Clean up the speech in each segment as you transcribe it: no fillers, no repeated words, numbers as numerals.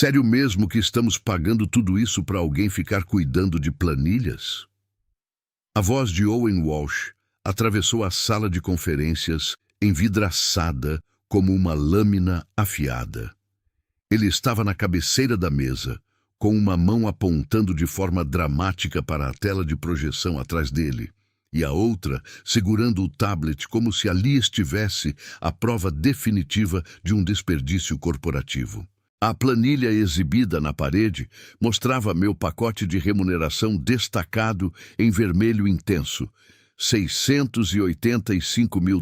Sério mesmo que estamos pagando tudo isso para alguém ficar cuidando de planilhas? A voz de Owen Walsh atravessou a sala de conferências envidraçada como uma lâmina afiada. Ele estava na cabeceira da mesa, com uma mão apontando de forma dramática para a tela de projeção atrás dele, e a outra segurando o tablet como se ali estivesse a prova definitiva de um desperdício corporativo. A planilha exibida na parede mostrava meu pacote de remuneração destacado em vermelho intenso, $685 mil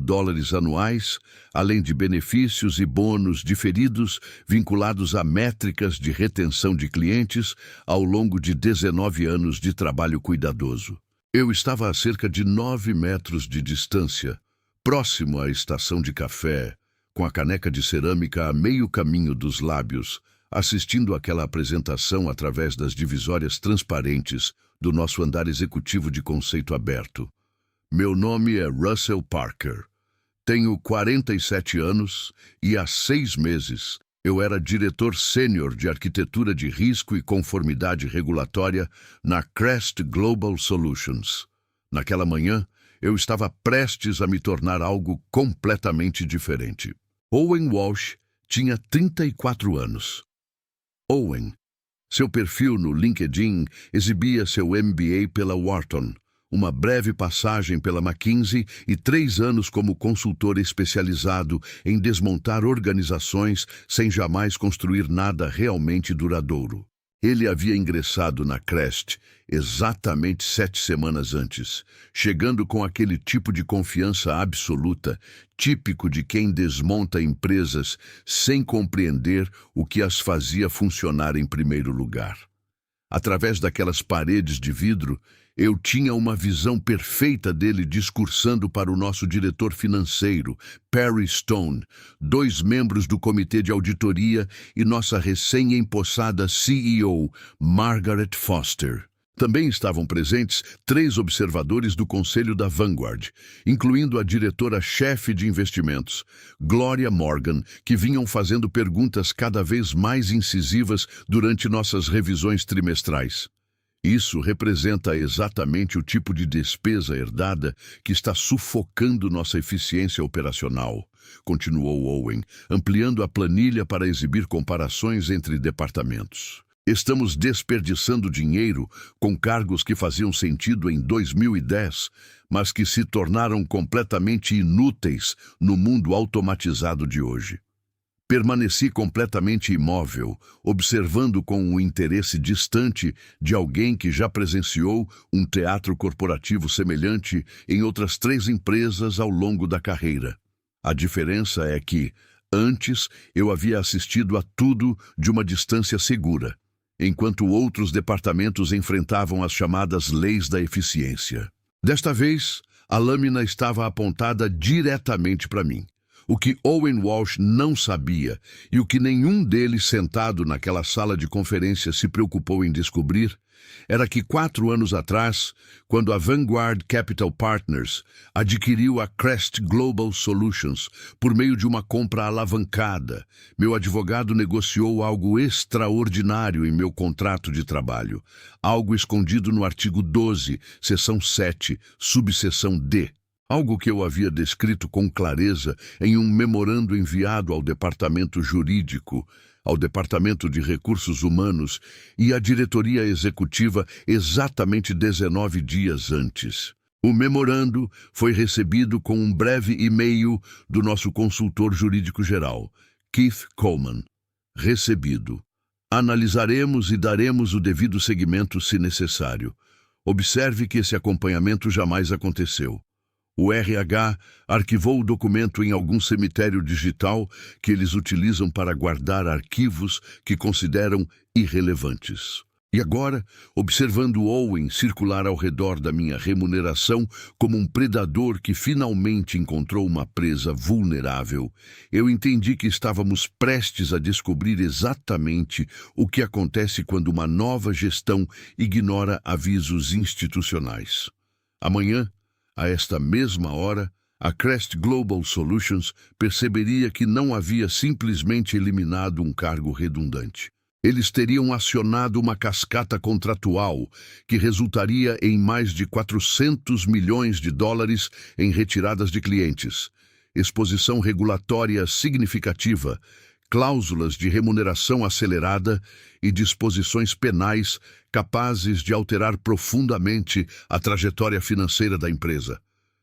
anuais, além de benefícios e bônus diferidos vinculados a métricas de retenção de clientes ao longo de 19 anos de trabalho cuidadoso. Eu estava a cerca de 9 metros de distância, próximo à estação de café, com a caneca de cerâmica a meio caminho dos lábios, assistindo àquela apresentação através das divisórias transparentes do nosso andar executivo de conceito aberto. Meu nome é Russell Parker. Tenho 47 anos e há 6 meses eu era diretor sênior de arquitetura de risco e conformidade regulatória na Crest Global Solutions. Naquela manhã, eu estava prestes a me tornar algo completamente diferente. Owen Walsh tinha 34 anos. Owen. Seu perfil no LinkedIn exibia seu MBA pela Wharton, uma breve passagem pela McKinsey e 3 anos como consultor especializado em desmontar organizações sem jamais construir nada realmente duradouro. Ele havia ingressado na Crest exatamente 7 semanas antes, chegando com aquele tipo de confiança absoluta, típico de quem desmonta empresas sem compreender o que as fazia funcionar em primeiro lugar. Através daquelas paredes de vidro, eu tinha uma visão perfeita dele discursando para o nosso diretor financeiro, Perry Stone, 2 membros do comitê de auditoria e nossa recém-empossada CEO, Margaret Foster. Também estavam presentes 3 observadores do Conselho da Vanguard, incluindo a diretora-chefe de investimentos, Gloria Morgan, que vinham fazendo perguntas cada vez mais incisivas durante nossas revisões trimestrais. Isso representa exatamente o tipo de despesa herdada que está sufocando nossa eficiência operacional, continuou Owen, ampliando a planilha para exibir comparações entre departamentos. Estamos desperdiçando dinheiro com cargos que faziam sentido em 2010, mas que se tornaram completamente inúteis no mundo automatizado de hoje. Permaneci completamente imóvel, observando com um interesse distante de alguém que já presenciou um teatro corporativo semelhante em outras 3 empresas ao longo da carreira. A diferença é que, antes, eu havia assistido a tudo de uma distância segura, enquanto outros departamentos enfrentavam as chamadas leis da eficiência. Desta vez, a lâmina estava apontada diretamente para mim. O que Owen Walsh não sabia, e o que nenhum deles sentado naquela sala de conferência se preocupou em descobrir, era que 4 anos atrás, quando a Vanguard Capital Partners adquiriu a Crest Global Solutions por meio de uma compra alavancada, meu advogado negociou algo extraordinário em meu contrato de trabalho, algo escondido no artigo 12, seção 7, subseção D. Algo que eu havia descrito com clareza em um memorando enviado ao Departamento Jurídico, ao Departamento de Recursos Humanos e à Diretoria Executiva exatamente 19 dias antes. O memorando foi recebido com um breve e-mail do nosso consultor jurídico-geral, Keith Coleman. Recebido. Analisaremos e daremos o devido seguimento se necessário. Observe que esse acompanhamento jamais aconteceu. O RH arquivou o documento em algum cemitério digital que eles utilizam para guardar arquivos que consideram irrelevantes. E agora, observando Owen circular ao redor da minha remuneração como um predador que finalmente encontrou uma presa vulnerável, eu entendi que estávamos prestes a descobrir exatamente o que acontece quando uma nova gestão ignora avisos institucionais. Amanhã, a esta mesma hora, a Crest Global Solutions perceberia que não havia simplesmente eliminado um cargo redundante. Eles teriam acionado uma cascata contratual que resultaria em mais de 400 milhões de dólares em retiradas de clientes, exposição regulatória significativa, cláusulas de remuneração acelerada e disposições penais capazes de alterar profundamente a trajetória financeira da empresa.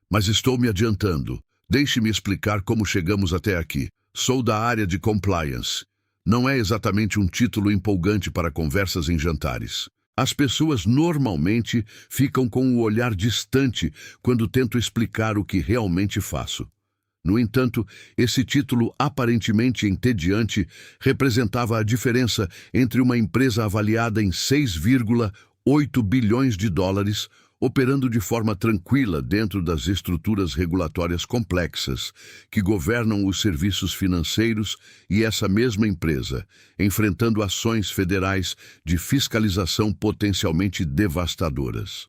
Mas estou me adiantando. Deixe-me explicar como chegamos até aqui. Sou da área de compliance. Não é exatamente um título empolgante para conversas em jantares. As pessoas normalmente ficam com o olhar distante quando tento explicar o que realmente faço. No entanto, esse título aparentemente entediante representava a diferença entre uma empresa avaliada em 6,8 bilhões de dólares, operando de forma tranquila dentro das estruturas regulatórias complexas que governam os serviços financeiros, e essa mesma empresa enfrentando ações federais de fiscalização potencialmente devastadoras.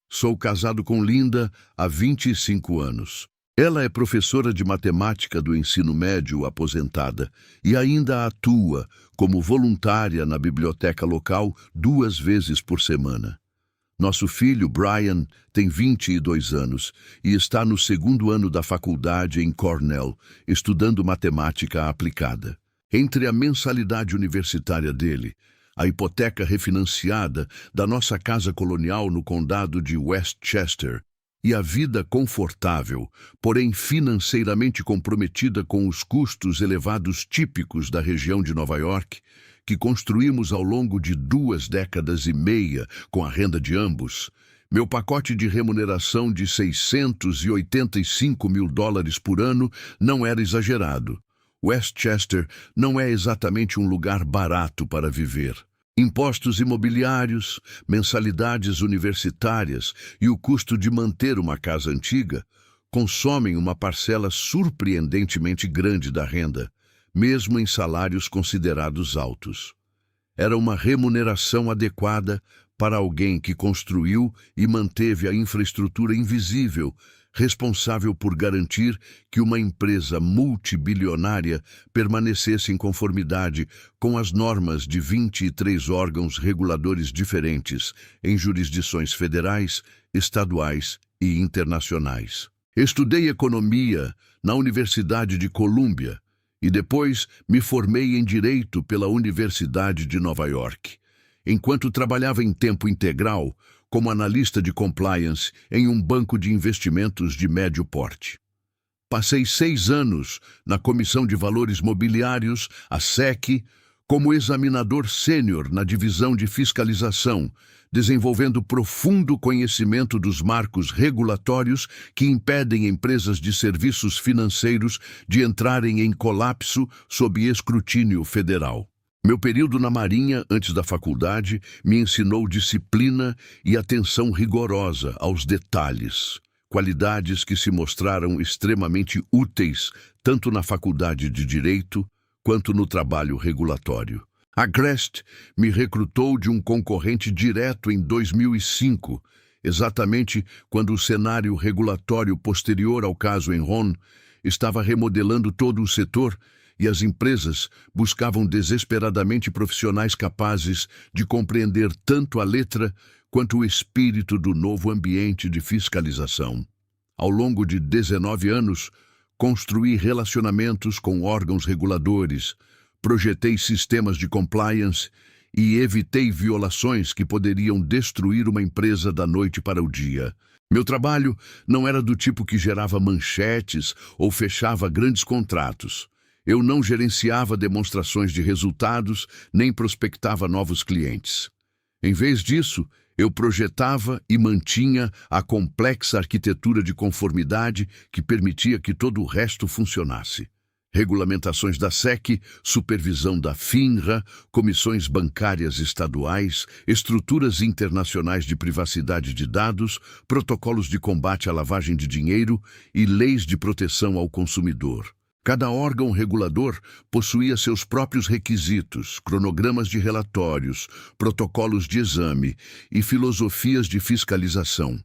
Sou casado com Linda há 25 anos. Ela é professora de matemática do ensino médio aposentada e ainda atua como voluntária na biblioteca local 2 vezes por semana. Nosso filho, Brian, tem 22 anos e está no 2º ano da faculdade em Cornell, estudando matemática aplicada. Entre a mensalidade universitária dele, a hipoteca refinanciada da nossa casa colonial no condado de Westchester e a vida confortável, porém financeiramente comprometida com os custos elevados típicos da região de Nova York, que construímos ao longo de 2 décadas e meia com a renda de ambos, meu pacote de remuneração de $685 mil por ano não era exagerado. Westchester não é exatamente um lugar barato para viver. Impostos imobiliários, mensalidades universitárias e o custo de manter uma casa antiga consomem uma parcela surpreendentemente grande da renda, mesmo em salários considerados altos. Era uma remuneração adequada para alguém que construiu e manteve a infraestrutura invisível, responsável por garantir que uma empresa multibilionária permanecesse em conformidade com as normas de 23 órgãos reguladores diferentes em jurisdições federais, estaduais e internacionais. Estudei economia na Universidade de Colômbia e depois me formei em Direito pela Universidade de Nova York, enquanto trabalhava em tempo integral como analista de compliance em um banco de investimentos de médio porte. Passei 6 anos na Comissão de Valores Mobiliários, a SEC, como examinador sênior na divisão de fiscalização, desenvolvendo profundo conhecimento dos marcos regulatórios que impedem empresas de serviços financeiros de entrarem em colapso sob escrutínio federal. Meu período na Marinha, antes da faculdade, me ensinou disciplina e atenção rigorosa aos detalhes, qualidades que se mostraram extremamente úteis tanto na faculdade de Direito quanto no trabalho regulatório. A Grest me recrutou de um concorrente direto em 2005, exatamente quando o cenário regulatório posterior ao caso Enron estava remodelando todo o setor e as empresas buscavam desesperadamente profissionais capazes de compreender tanto a letra quanto o espírito do novo ambiente de fiscalização. Ao longo de 19 anos, construí relacionamentos com órgãos reguladores, projetei sistemas de compliance e evitei violações que poderiam destruir uma empresa da noite para o dia. Meu trabalho não era do tipo que gerava manchetes ou fechava grandes contratos. Eu não gerenciava demonstrações de resultados, nem prospectava novos clientes. Em vez disso, eu projetava e mantinha a complexa arquitetura de conformidade que permitia que todo o resto funcionasse. Regulamentações da SEC, supervisão da FINRA, comissões bancárias estaduais, estruturas internacionais de privacidade de dados, protocolos de combate à lavagem de dinheiro e leis de proteção ao consumidor. Cada órgão regulador possuía seus próprios requisitos, cronogramas de relatórios, protocolos de exame e filosofias de fiscalização.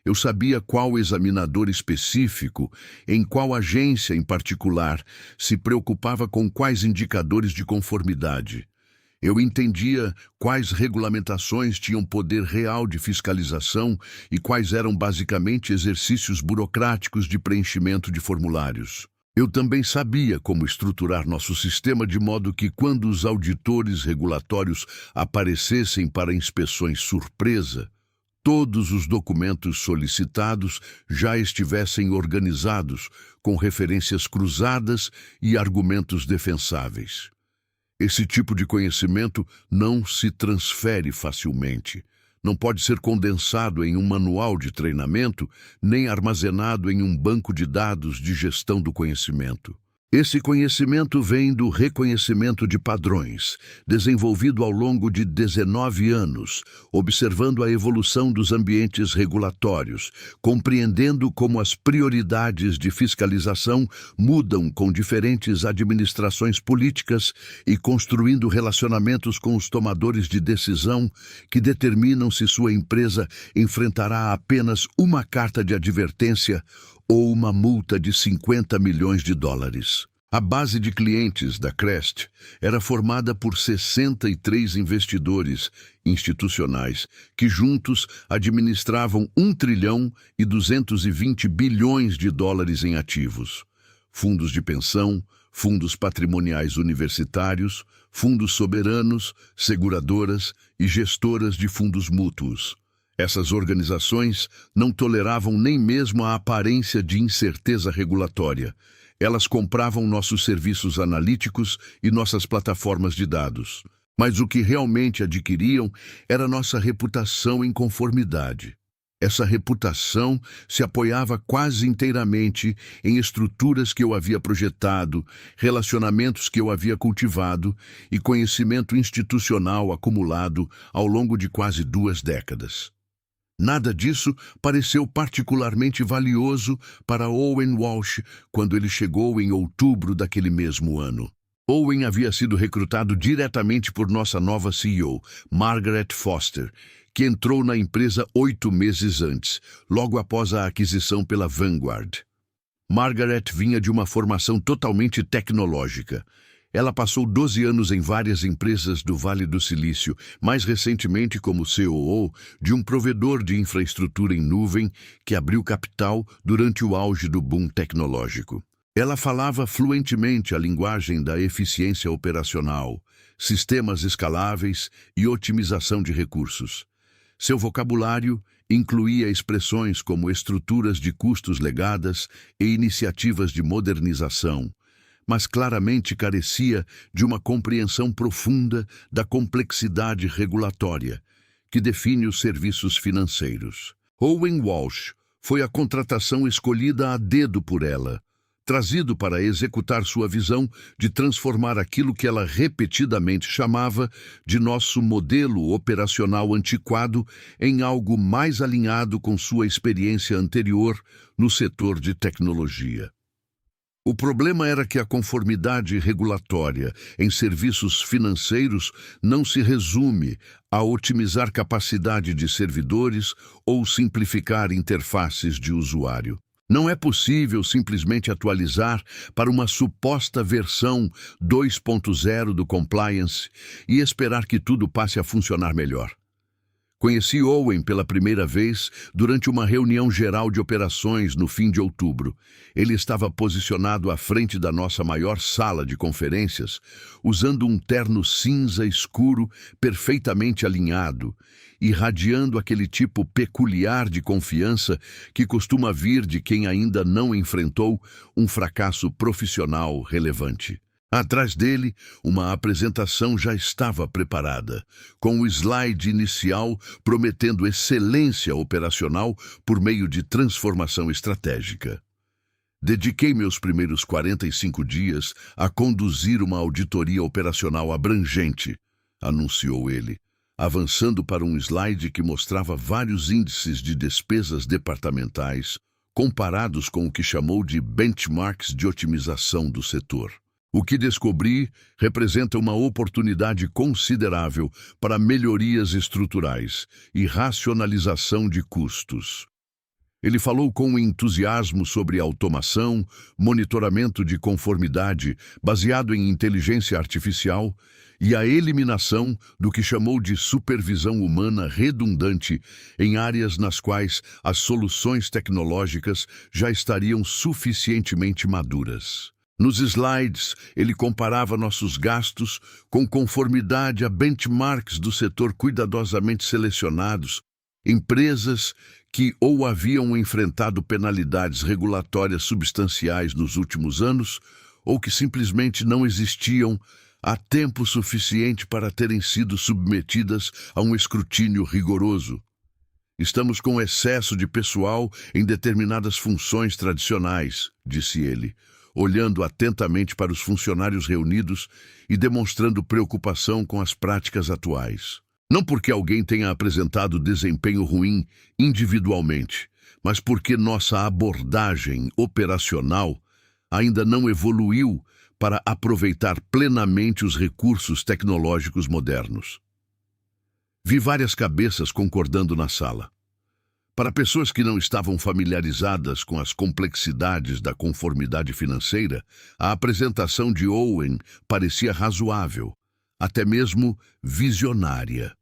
Eu sabia qual examinador específico, em qual agência em particular, se preocupava com quais indicadores de conformidade. Eu entendia quais regulamentações tinham poder real de fiscalização e quais eram basicamente exercícios burocráticos de preenchimento de formulários. Eu também sabia como estruturar nosso sistema de modo que, quando os auditores regulatórios aparecessem para inspeções surpresa, todos os documentos solicitados já estivessem organizados, com referências cruzadas e argumentos defensáveis. Esse tipo de conhecimento não se transfere facilmente. Não pode ser condensado em um manual de treinamento, nem armazenado em um banco de dados de gestão do conhecimento. Esse conhecimento vem do reconhecimento de padrões, desenvolvido ao longo de 19 anos, observando a evolução dos ambientes regulatórios, compreendendo como as prioridades de fiscalização mudam com diferentes administrações políticas e construindo relacionamentos com os tomadores de decisão que determinam se sua empresa enfrentará apenas uma carta de advertência ou uma multa de 50 milhões de dólares. A base de clientes da Crest era formada por 63 investidores institucionais que juntos administravam 1 trilhão e 220 bilhões de dólares em ativos. Fundos de pensão, fundos patrimoniais universitários, fundos soberanos, seguradoras e gestoras de fundos mútuos. Essas organizações não toleravam nem mesmo a aparência de incerteza regulatória. Elas compravam nossos serviços analíticos e nossas plataformas de dados. Mas o que realmente adquiriam era nossa reputação em conformidade. Essa reputação se apoiava quase inteiramente em estruturas que eu havia projetado, relacionamentos que eu havia cultivado e conhecimento institucional acumulado ao longo de quase 2 décadas. Nada disso pareceu particularmente valioso para Owen Walsh quando ele chegou em outubro daquele mesmo ano. Owen havia sido recrutado diretamente por nossa nova CEO, Margaret Foster, que entrou na empresa 8 meses antes, logo após a aquisição pela Vanguard. Margaret vinha de uma formação totalmente tecnológica. Ela passou 12 anos em várias empresas do Vale do Silício, mais recentemente como COO de um provedor de infraestrutura em nuvem que abriu capital durante o auge do boom tecnológico. Ela falava fluentemente a linguagem da eficiência operacional, sistemas escaláveis e otimização de recursos. Seu vocabulário incluía expressões como estruturas de custos legadas e iniciativas de modernização, mas claramente carecia de uma compreensão profunda da complexidade regulatória que define os serviços financeiros. Owen Walsh foi a contratação escolhida a dedo por ela, trazido para executar sua visão de transformar aquilo que ela repetidamente chamava de nosso modelo operacional antiquado em algo mais alinhado com sua experiência anterior no setor de tecnologia. O problema era que a conformidade regulatória em serviços financeiros não se resume a otimizar capacidade de servidores ou simplificar interfaces de usuário. Não é possível simplesmente atualizar para uma suposta versão 2.0 do compliance e esperar que tudo passe a funcionar melhor. Conheci Owen pela primeira vez durante uma reunião geral de operações no fim de outubro. Ele estava posicionado à frente da nossa maior sala de conferências, usando um terno cinza escuro perfeitamente alinhado, irradiando aquele tipo peculiar de confiança que costuma vir de quem ainda não enfrentou um fracasso profissional relevante. Atrás dele, uma apresentação já estava preparada, com o slide inicial prometendo excelência operacional por meio de transformação estratégica. Dediquei meus primeiros 45 dias a conduzir uma auditoria operacional abrangente, anunciou ele, avançando para um slide que mostrava vários índices de despesas departamentais, comparados com o que chamou de benchmarks de otimização do setor. O que descobri representa uma oportunidade considerável para melhorias estruturais e racionalização de custos. Ele falou com entusiasmo sobre automação, monitoramento de conformidade baseado em inteligência artificial e a eliminação do que chamou de supervisão humana redundante em áreas nas quais as soluções tecnológicas já estariam suficientemente maduras. Nos slides, ele comparava nossos gastos com conformidade a benchmarks do setor cuidadosamente selecionados, empresas que ou haviam enfrentado penalidades regulatórias substanciais nos últimos anos, ou que simplesmente não existiam há tempo suficiente para terem sido submetidas a um escrutínio rigoroso. Estamos com excesso de pessoal em determinadas funções tradicionais, disse ele, olhando atentamente para os funcionários reunidos e demonstrando preocupação com as práticas atuais. Não porque alguém tenha apresentado desempenho ruim individualmente, mas porque nossa abordagem operacional ainda não evoluiu para aproveitar plenamente os recursos tecnológicos modernos. Vi várias cabeças concordando na sala. Para pessoas que não estavam familiarizadas com as complexidades da conformidade financeira, a apresentação de Owen parecia razoável, até mesmo visionária.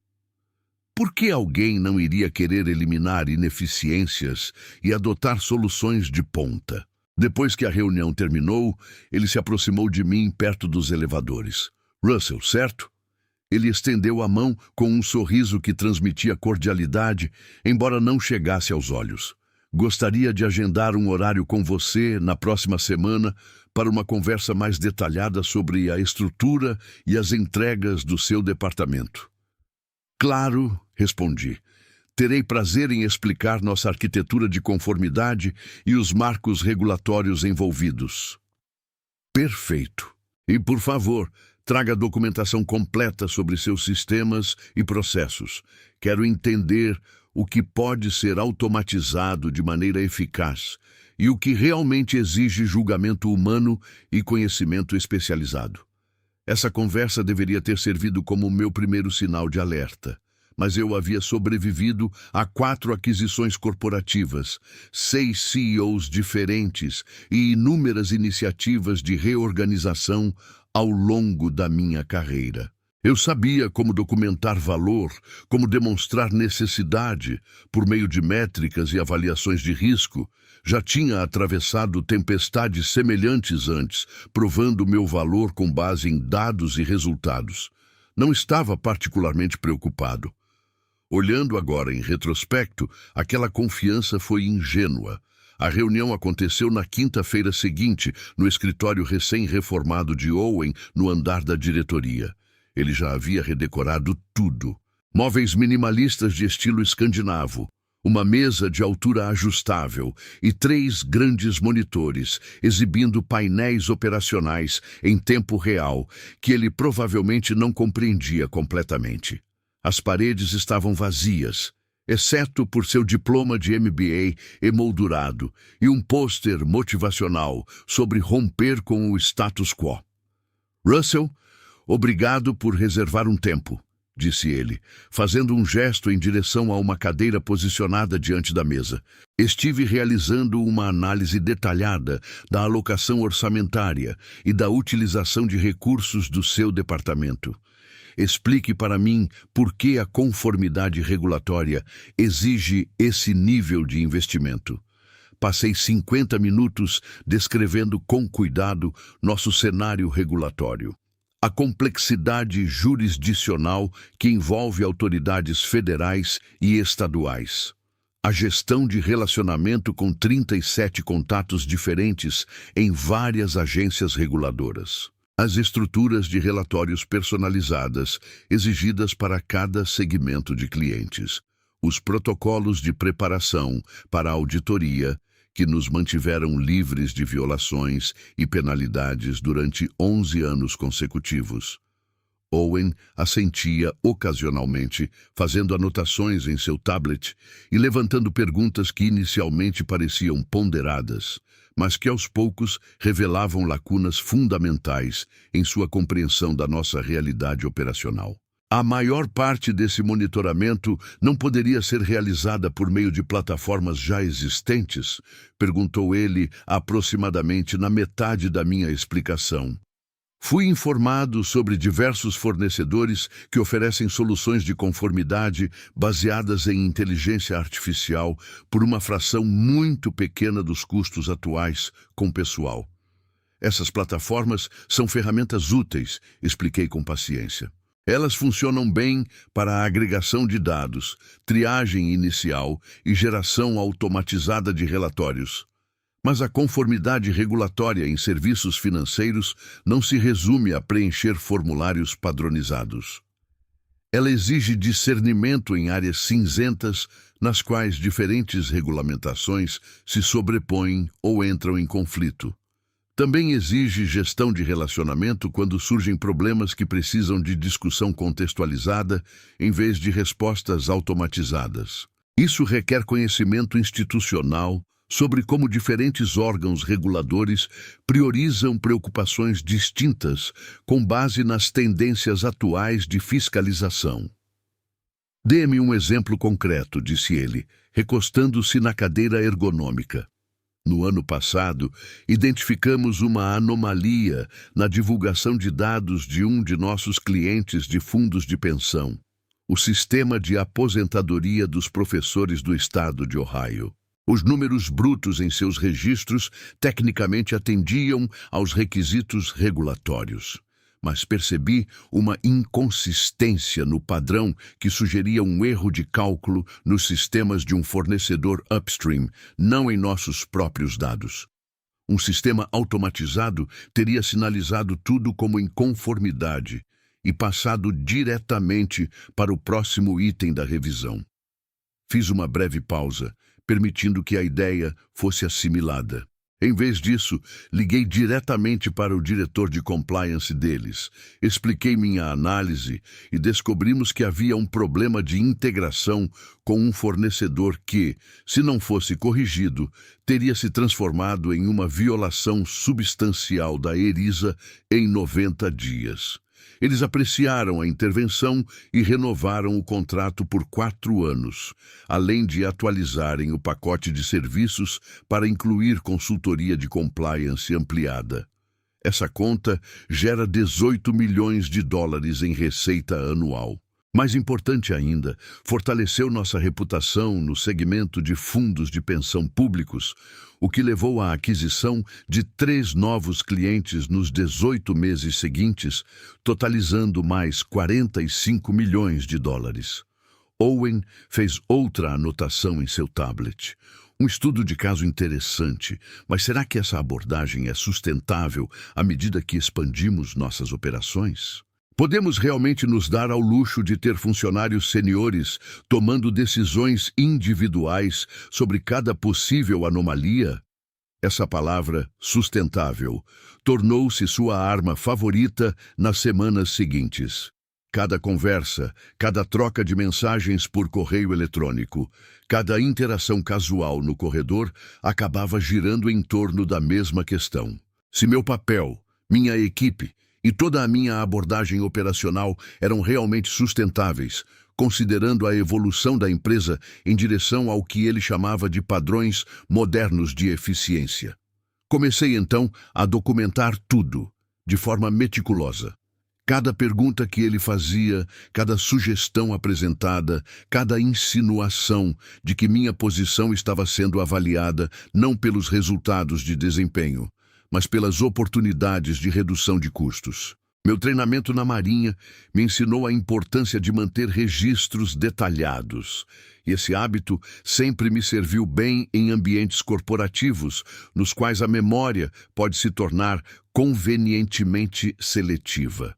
Por que alguém não iria querer eliminar ineficiências e adotar soluções de ponta? Depois que a reunião terminou, ele se aproximou de mim perto dos elevadores. Russell, certo? Ele estendeu a mão com um sorriso que transmitia cordialidade, embora não chegasse aos olhos. Gostaria de agendar um horário com você na próxima semana para uma conversa mais detalhada sobre a estrutura e as entregas do seu departamento. Claro, respondi. Terei prazer em explicar nossa arquitetura de conformidade e os marcos regulatórios envolvidos. Perfeito. E, por favor, traga a documentação completa sobre seus sistemas e processos. Quero entender o que pode ser automatizado de maneira eficaz e o que realmente exige julgamento humano e conhecimento especializado. Essa conversa deveria ter servido como meu primeiro sinal de alerta. Mas eu havia sobrevivido a 4 aquisições corporativas, 6 CEOs diferentes e inúmeras iniciativas de reorganização ao longo da minha carreira. Eu sabia como documentar valor, como demonstrar necessidade por meio de métricas e avaliações de risco. Já tinha atravessado tempestades semelhantes antes, provando meu valor com base em dados e resultados. Não estava particularmente preocupado. Olhando agora em retrospecto, aquela confiança foi ingênua. A reunião aconteceu na quinta-feira seguinte, no escritório recém-reformado de Owen, no andar da diretoria. Ele já havia redecorado tudo. Móveis minimalistas de estilo escandinavo, uma mesa de altura ajustável e 3 grandes monitores, exibindo painéis operacionais em tempo real, que ele provavelmente não compreendia completamente. As paredes estavam vazias, exceto por seu diploma de MBA emoldurado e um pôster motivacional sobre romper com o status quo. Russell, obrigado por reservar um tempo, disse ele, fazendo um gesto em direção a uma cadeira posicionada diante da mesa. Estive realizando uma análise detalhada da alocação orçamentária e da utilização de recursos do seu departamento. Explique para mim por que a conformidade regulatória exige esse nível de investimento. Passei 50 minutos descrevendo com cuidado nosso cenário regulatório. A complexidade jurisdicional que envolve autoridades federais e estaduais. A gestão de relacionamento com 37 contatos diferentes em várias agências reguladoras. As estruturas de relatórios personalizadas exigidas para cada segmento de clientes. Os protocolos de preparação para a auditoria que nos mantiveram livres de violações e penalidades durante 11 anos consecutivos. Owen assentia ocasionalmente, fazendo anotações em seu tablet e levantando perguntas que inicialmente pareciam ponderadas, mas que aos poucos revelavam lacunas fundamentais em sua compreensão da nossa realidade operacional. A maior parte desse monitoramento não poderia ser realizada por meio de plataformas já existentes? Perguntou ele, aproximadamente na metade da minha explicação. Fui informado sobre diversos fornecedores que oferecem soluções de conformidade baseadas em inteligência artificial por uma fração muito pequena dos custos atuais com pessoal. Essas plataformas são ferramentas úteis, expliquei com paciência. Elas funcionam bem para a agregação de dados, triagem inicial e geração automatizada de relatórios. Mas a conformidade regulatória em serviços financeiros não se resume a preencher formulários padronizados. Ela exige discernimento em áreas cinzentas nas quais diferentes regulamentações se sobrepõem ou entram em conflito. Também exige gestão de relacionamento quando surgem problemas que precisam de discussão contextualizada em vez de respostas automatizadas. Isso requer conhecimento institucional sobre como diferentes órgãos reguladores priorizam preocupações distintas com base nas tendências atuais de fiscalização. Dê-me um exemplo concreto, disse ele, recostando-se na cadeira ergonômica. No ano passado, identificamos uma anomalia na divulgação de dados de um de nossos clientes de fundos de pensão, o Sistema de Aposentadoria dos Professores do Estado de Ohio. Os números brutos em seus registros tecnicamente atendiam aos requisitos regulatórios, mas percebi uma inconsistência no padrão que sugeria um erro de cálculo nos sistemas de um fornecedor upstream, não em nossos próprios dados. Um sistema automatizado teria sinalizado tudo como inconformidade e passado diretamente para o próximo item da revisão. Fiz uma breve pausa, permitindo que a ideia fosse assimilada. Em vez disso, liguei diretamente para o diretor de compliance deles, expliquei minha análise e descobrimos que havia um problema de integração com um fornecedor que, se não fosse corrigido, teria se transformado em uma violação substancial da ERISA em 90 dias. Eles apreciaram a intervenção e renovaram o contrato por 4 anos, além de atualizarem o pacote de serviços para incluir consultoria de compliance ampliada. Essa conta gera 18 milhões de dólares em receita anual. Mais importante ainda, fortaleceu nossa reputação no segmento de fundos de pensão públicos, o que levou à aquisição de 3 novos clientes nos 18 meses seguintes, totalizando mais 45 milhões de dólares. Owen fez outra anotação em seu tablet. Um estudo de caso interessante, mas será que essa abordagem é sustentável à medida que expandimos nossas operações? Podemos realmente nos dar ao luxo de ter funcionários seniores tomando decisões individuais sobre cada possível anomalia? Essa palavra, sustentável, tornou-se sua arma favorita nas semanas seguintes. Cada conversa, cada troca de mensagens por correio eletrônico, cada interação casual no corredor acabava girando em torno da mesma questão. Se meu papel, minha equipe e toda a minha abordagem operacional eram realmente sustentáveis, considerando a evolução da empresa em direção ao que ele chamava de padrões modernos de eficiência. Comecei então a documentar tudo, de forma meticulosa. Cada pergunta que ele fazia, cada sugestão apresentada, cada insinuação de que minha posição estava sendo avaliada não pelos resultados de desempenho, mas pelas oportunidades de redução de custos. Meu treinamento na Marinha me ensinou a importância de manter registros detalhados, e esse hábito sempre me serviu bem em ambientes corporativos, nos quais a memória pode se tornar convenientemente seletiva.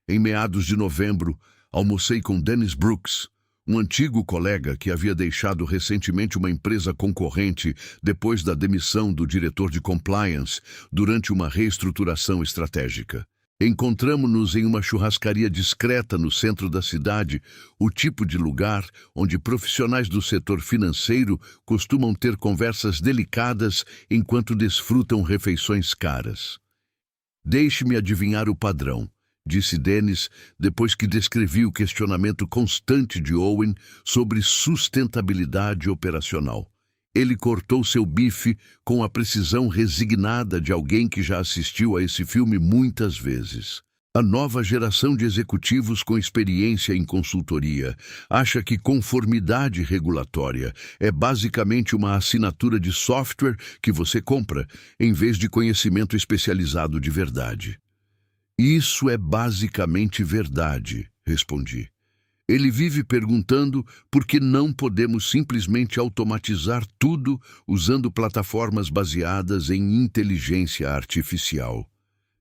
Em meados de novembro, almocei com Dennis Brooks, um antigo colega que havia deixado recentemente uma empresa concorrente depois da demissão do diretor de compliance durante uma reestruturação estratégica. Encontramo-nos em uma churrascaria discreta no centro da cidade, o tipo de lugar onde profissionais do setor financeiro costumam ter conversas delicadas enquanto desfrutam refeições caras. Deixe-me adivinhar o padrão, disse Dennis, depois que descrevi o questionamento constante de Owen sobre sustentabilidade operacional. Ele cortou seu bife com a precisão resignada de alguém que já assistiu a esse filme muitas vezes. A nova geração de executivos com experiência em consultoria acha que conformidade regulatória é basicamente uma assinatura de software que você compra, em vez de conhecimento especializado de verdade. Isso é basicamente verdade, respondi. Ele vive perguntando por que não podemos simplesmente automatizar tudo usando plataformas baseadas em inteligência artificial.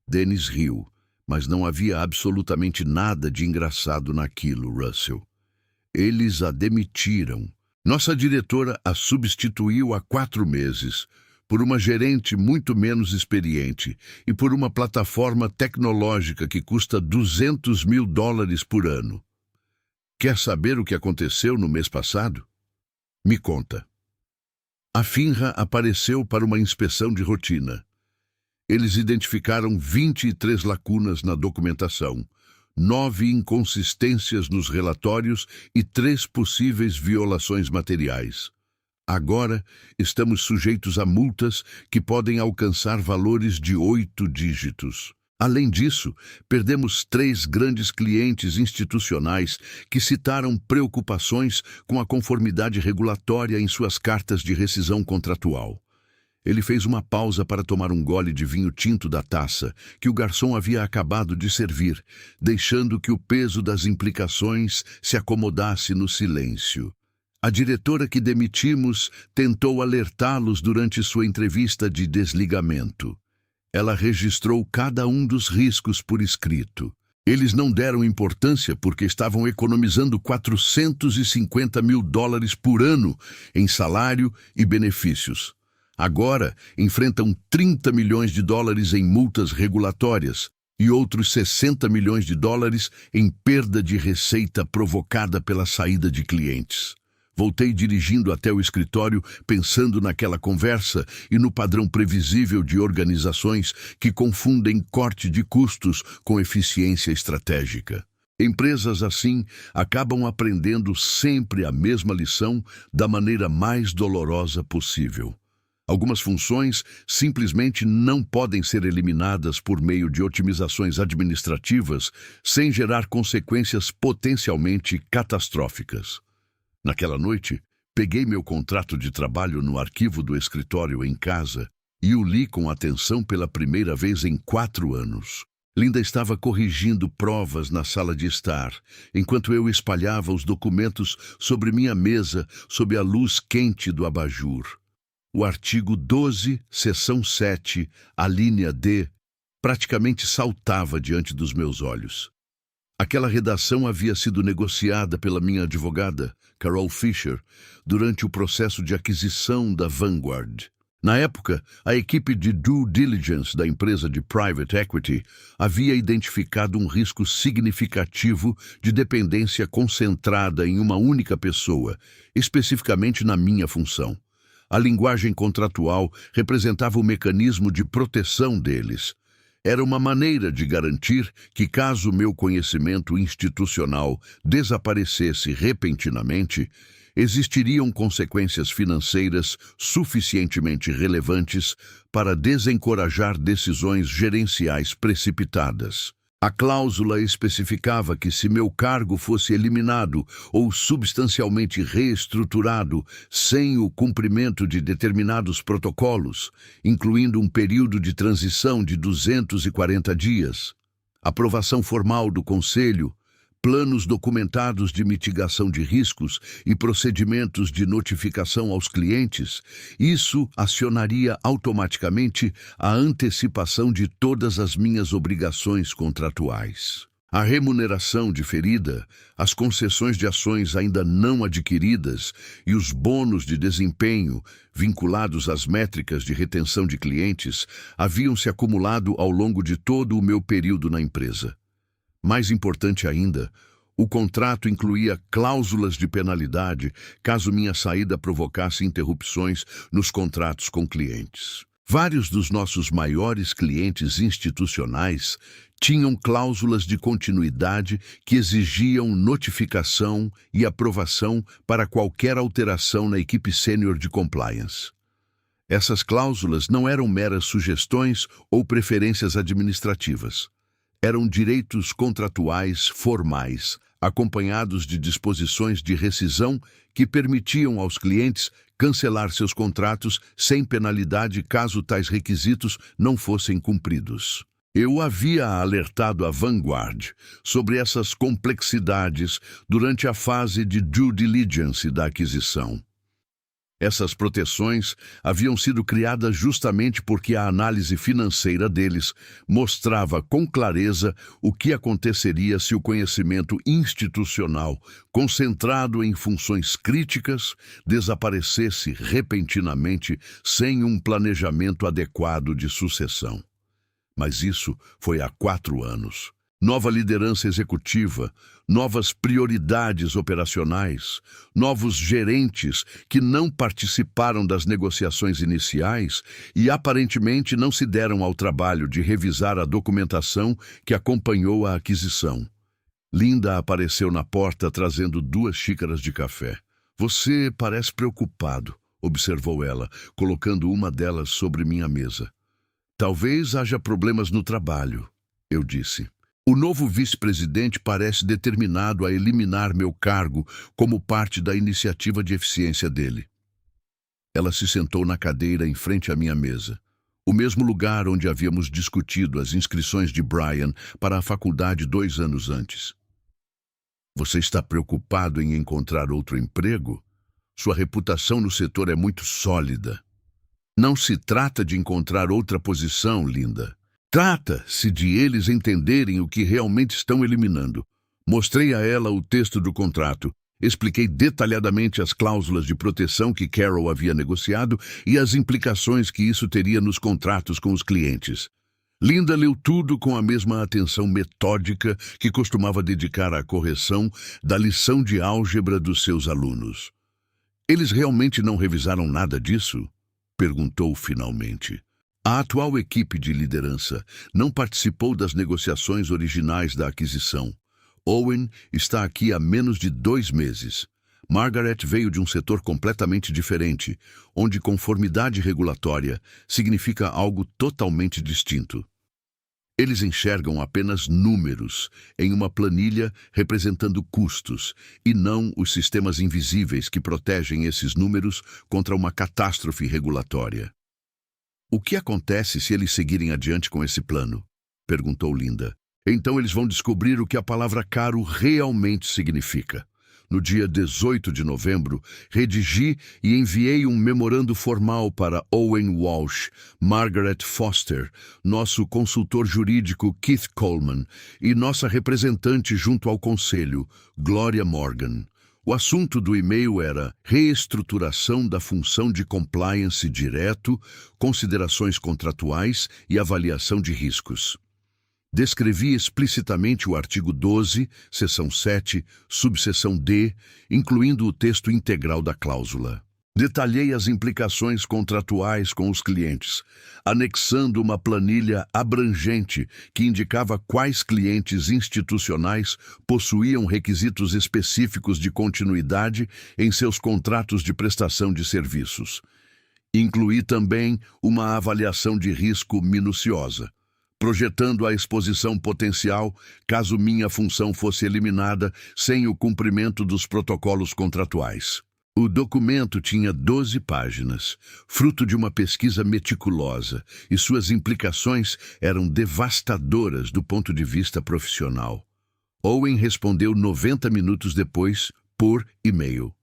Dennis riu, mas não havia absolutamente nada de engraçado naquilo, Russell. Eles a demitiram. Nossa diretora a substituiu há 4 meses, por uma gerente muito menos experiente e por uma plataforma tecnológica que custa $200 mil por ano. Quer saber o que aconteceu no mês passado? Me conta. A FINRA apareceu para uma inspeção de rotina. Eles identificaram 23 lacunas na documentação, 9 inconsistências nos relatórios e 3 possíveis violações materiais. Agora, estamos sujeitos a multas que podem alcançar valores de 8 dígitos. Além disso, perdemos 3 grandes clientes institucionais que citaram preocupações com a conformidade regulatória em suas cartas de rescisão contratual. Ele fez uma pausa para tomar um gole de vinho tinto da taça que o garçom havia acabado de servir, deixando que o peso das implicações se acomodasse no silêncio. A diretora que demitimos tentou alertá-los durante sua entrevista de desligamento. Ela registrou cada um dos riscos por escrito. Eles não deram importância porque estavam economizando $450 mil por ano em salário e benefícios. Agora, enfrentam $30 milhões em multas regulatórias e outros $60 milhões em perda de receita provocada pela saída de clientes. Voltei dirigindo até o escritório pensando naquela conversa e no padrão previsível de organizações que confundem corte de custos com eficiência estratégica. Empresas assim acabam aprendendo sempre a mesma lição da maneira mais dolorosa possível. Algumas funções simplesmente não podem ser eliminadas por meio de otimizações administrativas sem gerar consequências potencialmente catastróficas. Naquela noite, peguei meu contrato de trabalho no arquivo do escritório em casa e o li com atenção pela primeira vez em 4 anos. Linda estava corrigindo provas na sala de estar, enquanto eu espalhava os documentos sobre minha mesa sob a luz quente do abajur. O artigo 12, seção 7, a linha D, praticamente saltava diante dos meus olhos. Aquela redação havia sido negociada pela minha advogada, Carol Fisher, durante o processo de aquisição da Vanguard. Na época, a equipe de due diligence da empresa de private equity havia identificado um risco significativo de dependência concentrada em uma única pessoa, especificamente na minha função. A linguagem contratual representava o mecanismo de proteção deles. Era uma maneira de garantir que, caso meu conhecimento institucional desaparecesse repentinamente, existiriam consequências financeiras suficientemente relevantes para desencorajar decisões gerenciais precipitadas. A cláusula especificava que se meu cargo fosse eliminado ou substancialmente reestruturado sem o cumprimento de determinados protocolos, incluindo um período de transição de 240 dias, aprovação formal do Conselho, planos documentados de mitigação de riscos e procedimentos de notificação aos clientes, isso acionaria automaticamente a antecipação de todas as minhas obrigações contratuais. A remuneração diferida, as concessões de ações ainda não adquiridas e os bônus de desempenho vinculados às métricas de retenção de clientes haviam se acumulado ao longo de todo o meu período na empresa. Mais importante ainda, o contrato incluía cláusulas de penalidade caso minha saída provocasse interrupções nos contratos com clientes. Vários dos nossos maiores clientes institucionais Tinham cláusulas de continuidade que exigiam notificação e aprovação para qualquer alteração na equipe sênior de compliance. Essas cláusulas não eram meras sugestões ou preferências administrativas. Eram direitos contratuais formais, acompanhados de disposições de rescisão que permitiam aos clientes cancelar seus contratos sem penalidade caso tais requisitos não fossem cumpridos. Eu havia alertado a Vanguard sobre essas complexidades durante a fase de due diligence da aquisição. Essas proteções haviam sido criadas justamente porque a análise financeira deles mostrava com clareza o que aconteceria se o conhecimento institucional, concentrado em funções críticas, desaparecesse repentinamente sem um planejamento adequado de sucessão. Mas isso foi há 4 anos. Nova liderança executiva, novas prioridades operacionais, novos gerentes que não participaram das negociações iniciais e aparentemente não se deram ao trabalho de revisar a documentação que acompanhou a aquisição. Linda apareceu na porta trazendo 2 xícaras de café. "Você parece preocupado", observou ela, colocando uma delas sobre minha mesa. "Talvez haja problemas no trabalho", eu disse. "O novo vice-presidente parece determinado a eliminar meu cargo como parte da iniciativa de eficiência dele." Ela se sentou na cadeira em frente à minha mesa, o mesmo lugar onde havíamos discutido as inscrições de Brian para a faculdade 2 anos antes. "Você está preocupado em encontrar outro emprego? Sua reputação no setor é muito sólida." "Não se trata de encontrar outra posição, Linda. Trata-se de eles entenderem o que realmente estão eliminando." Mostrei a ela o texto do contrato, expliquei detalhadamente as cláusulas de proteção que Carol havia negociado e as implicações que isso teria nos contratos com os clientes. Linda leu tudo com a mesma atenção metódica que costumava dedicar à correção da lição de álgebra dos seus alunos. "Eles realmente não revisaram nada disso?" perguntou finalmente. "A atual equipe de liderança não participou das negociações originais da aquisição. Owen está aqui há menos de 2 meses. Margaret veio de um setor completamente diferente, onde conformidade regulatória significa algo totalmente distinto. Eles enxergam apenas números em uma planilha representando custos e não os sistemas invisíveis que protegem esses números contra uma catástrofe regulatória." "O que acontece se eles seguirem adiante com esse plano?" perguntou Linda. "Então eles vão descobrir o que a palavra caro realmente significa. No dia 18 de novembro, redigi e enviei um memorando formal para Owen Walsh, Margaret Foster, nosso consultor jurídico Keith Coleman e nossa representante junto ao conselho, Gloria Morgan. O assunto do e-mail era reestruturação da função de compliance direto, considerações contratuais e avaliação de riscos. Descrevi explicitamente o artigo 12, seção 7, subseção D, incluindo o texto integral da cláusula. Detalhei as implicações contratuais com os clientes, anexando uma planilha abrangente que indicava quais clientes institucionais possuíam requisitos específicos de continuidade em seus contratos de prestação de serviços. Incluí também uma avaliação de risco minuciosa, projetando a exposição potencial caso minha função fosse eliminada sem o cumprimento dos protocolos contratuais. O documento tinha 12 páginas, fruto de uma pesquisa meticulosa, e suas implicações eram devastadoras do ponto de vista profissional. Owen respondeu 90 minutos depois, por e-mail.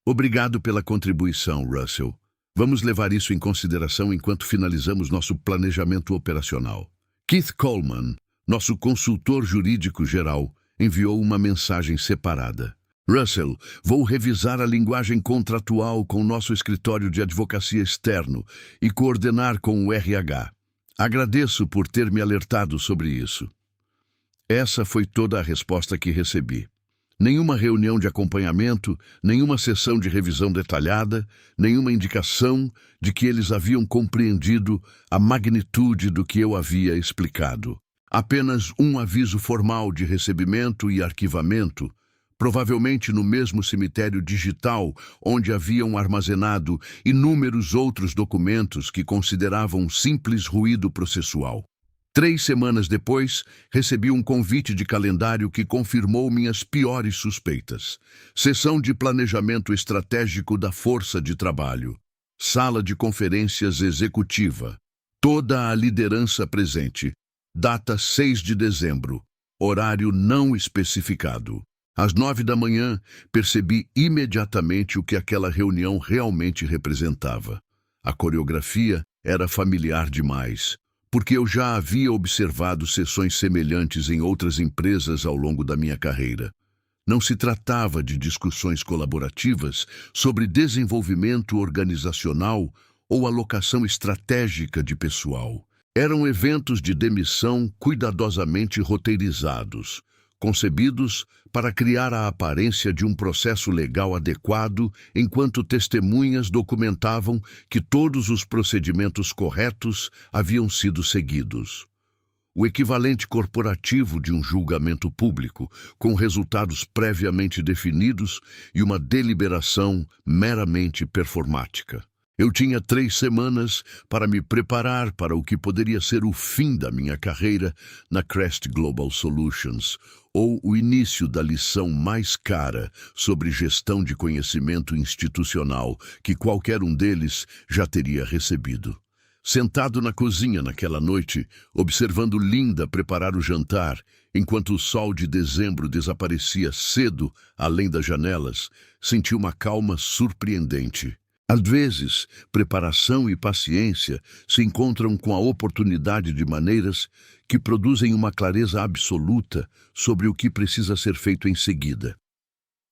"Obrigado pela contribuição, Russell. Vamos levar isso em consideração enquanto finalizamos nosso planejamento operacional." Keith Coleman, nosso consultor jurídico geral, enviou uma mensagem separada. "Russell, vou revisar a linguagem contratual com nosso escritório de advocacia externo e coordenar com o RH. Agradeço por ter me alertado sobre isso." Essa foi toda a resposta que recebi. Nenhuma reunião de acompanhamento, nenhuma sessão de revisão detalhada, nenhuma indicação de que eles haviam compreendido a magnitude do que eu havia explicado. Apenas um aviso formal de recebimento e arquivamento, provavelmente no mesmo cemitério digital onde haviam armazenado inúmeros outros documentos que consideravam simples ruído processual. 3 semanas depois, recebi um convite de calendário que confirmou minhas piores suspeitas. Sessão de planejamento estratégico da Força de Trabalho. Sala de conferências executiva. Toda a liderança presente. Data 6 de dezembro. Horário não especificado. Às 9 da manhã, percebi imediatamente o que aquela reunião realmente representava. A coreografia era familiar demais, porque eu já havia observado sessões semelhantes em outras empresas ao longo da minha carreira. Não se tratava de discussões colaborativas sobre desenvolvimento organizacional ou alocação estratégica de pessoal. Eram eventos de demissão cuidadosamente roteirizados, concebidos para criar a aparência de um processo legal adequado, enquanto testemunhas documentavam que todos os procedimentos corretos haviam sido seguidos. O equivalente corporativo de um julgamento público, com resultados previamente definidos e uma deliberação meramente performática. Eu tinha 3 semanas para me preparar para o que poderia ser o fim da minha carreira na Crest Global Solutions, ou o início da lição mais cara sobre gestão de conhecimento institucional que qualquer um deles já teria recebido. Sentado na cozinha naquela noite, observando Linda preparar o jantar, enquanto o sol de dezembro desaparecia cedo além das janelas, senti uma calma surpreendente. Às vezes, preparação e paciência se encontram com a oportunidade de maneiras que produzem uma clareza absoluta sobre o que precisa ser feito em seguida.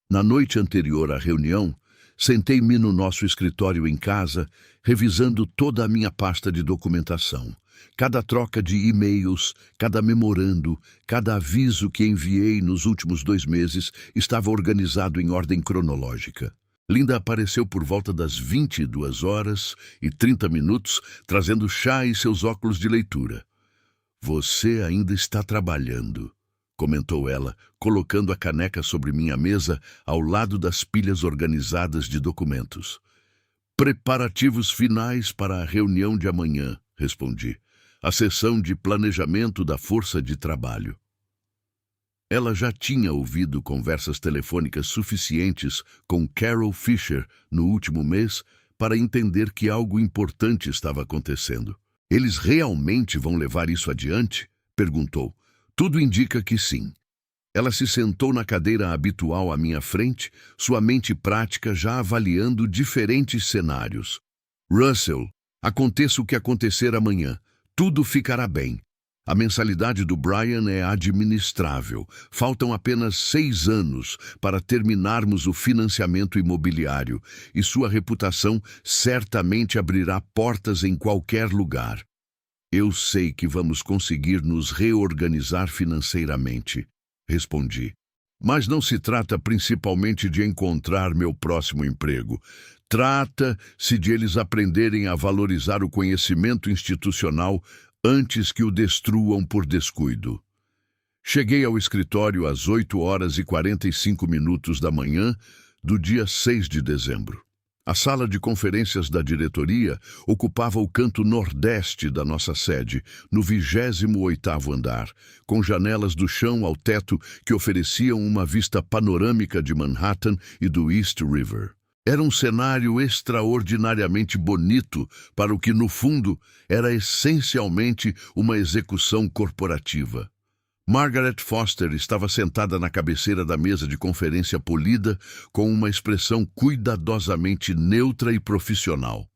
Na noite anterior à reunião, sentei-me no nosso escritório em casa, revisando toda a minha pasta de documentação. Cada troca de e-mails, cada memorando, cada aviso que enviei nos últimos 2 meses estava organizado em ordem cronológica. Linda apareceu por volta das 22h30, trazendo chá e seus óculos de leitura. "Você ainda está trabalhando", comentou ela, colocando a caneca sobre minha mesa ao lado das pilhas organizadas de documentos. "Preparativos finais para a reunião de amanhã", respondi. "A sessão de planejamento da Força de Trabalho." Ela já tinha ouvido conversas telefônicas suficientes com Carol Fisher no último mês para entender que algo importante estava acontecendo. "Eles realmente vão levar isso adiante?" perguntou. "Tudo indica que sim." Ela se sentou na cadeira habitual à minha frente, sua mente prática já avaliando diferentes cenários. "Russell, aconteça o que acontecer amanhã, tudo ficará bem. A mensalidade do Brian é administrável. Faltam apenas 6 anos para terminarmos o financiamento imobiliário e sua reputação certamente abrirá portas em qualquer lugar. Eu sei que vamos conseguir nos reorganizar financeiramente", respondi. "Mas não se trata principalmente de encontrar meu próximo emprego. Trata-se de eles aprenderem a valorizar o conhecimento institucional antes que o destruam por descuido." Cheguei ao escritório às 8h45 da manhã do dia 6 de dezembro. A sala de conferências da diretoria ocupava o canto nordeste da nossa sede, no 28º andar, com janelas do chão ao teto que ofereciam uma vista panorâmica de Manhattan e do East River. Era um cenário extraordinariamente bonito para o que, no fundo, era essencialmente uma execução corporativa. Margaret Foster estava sentada na cabeceira da mesa de conferência polida, com uma expressão cuidadosamente neutra e profissional.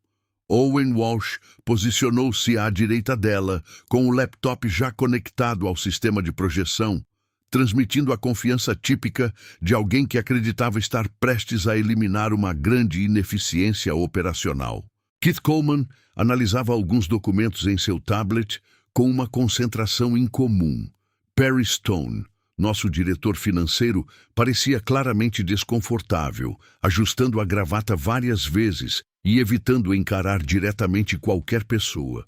Owen Walsh posicionou-se à direita dela, com o laptop já conectado ao sistema de projeção, transmitindo a confiança típica de alguém que acreditava estar prestes a eliminar uma grande ineficiência operacional. Keith Coleman analisava alguns documentos em seu tablet com uma concentração incomum. Perry Stone, nosso diretor financeiro, parecia claramente desconfortável, ajustando a gravata várias vezes e evitando encarar diretamente qualquer pessoa.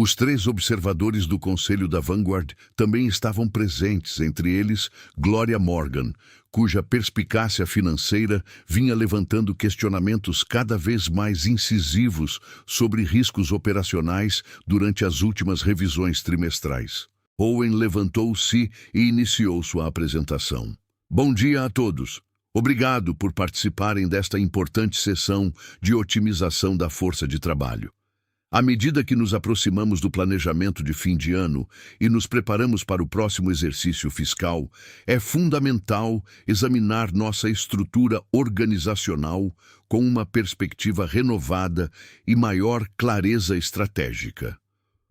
Os 3 observadores do Conselho da Vanguard também estavam presentes, entre eles Gloria Morgan, cuja perspicácia financeira vinha levantando questionamentos cada vez mais incisivos sobre riscos operacionais durante as últimas revisões trimestrais. Owen levantou-se e iniciou sua apresentação. Bom dia a todos. Obrigado por participarem desta importante sessão de otimização da força de trabalho. À medida que nos aproximamos do planejamento de fim de ano e nos preparamos para o próximo exercício fiscal, é fundamental examinar nossa estrutura organizacional com uma perspectiva renovada e maior clareza estratégica.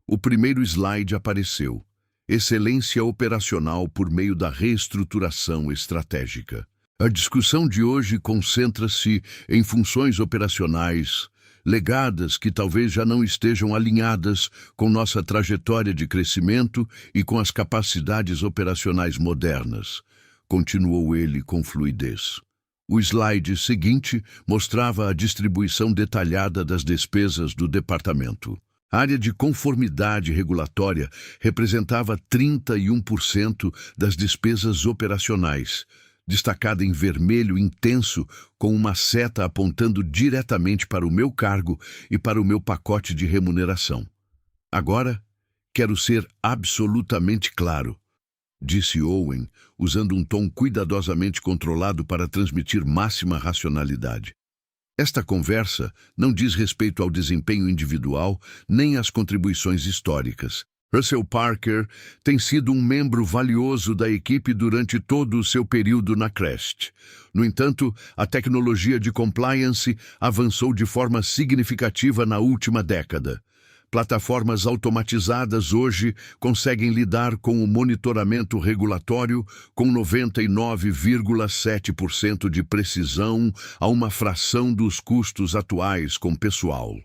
O primeiro slide apareceu. Excelência operacional por meio da reestruturação estratégica. A discussão de hoje concentra-se em funções operacionais legadas que talvez já não estejam alinhadas com nossa trajetória de crescimento e com as capacidades operacionais modernas, continuou ele com fluidez. O slide seguinte mostrava a distribuição detalhada das despesas do departamento. A área de conformidade regulatória representava 31% das despesas operacionais, destacada em vermelho intenso com uma seta apontando diretamente para o meu cargo e para o meu pacote de remuneração. Agora, quero ser absolutamente claro, disse Owen, usando um tom cuidadosamente controlado para transmitir máxima racionalidade. Esta conversa não diz respeito ao desempenho individual nem às contribuições históricas. Russell Parker tem sido um membro valioso da equipe durante todo o seu período na Crest. No entanto, a tecnologia de compliance avançou de forma significativa na última década. Plataformas automatizadas hoje conseguem lidar com o monitoramento regulatório com 99,7% de precisão a uma fração dos custos atuais com pessoal.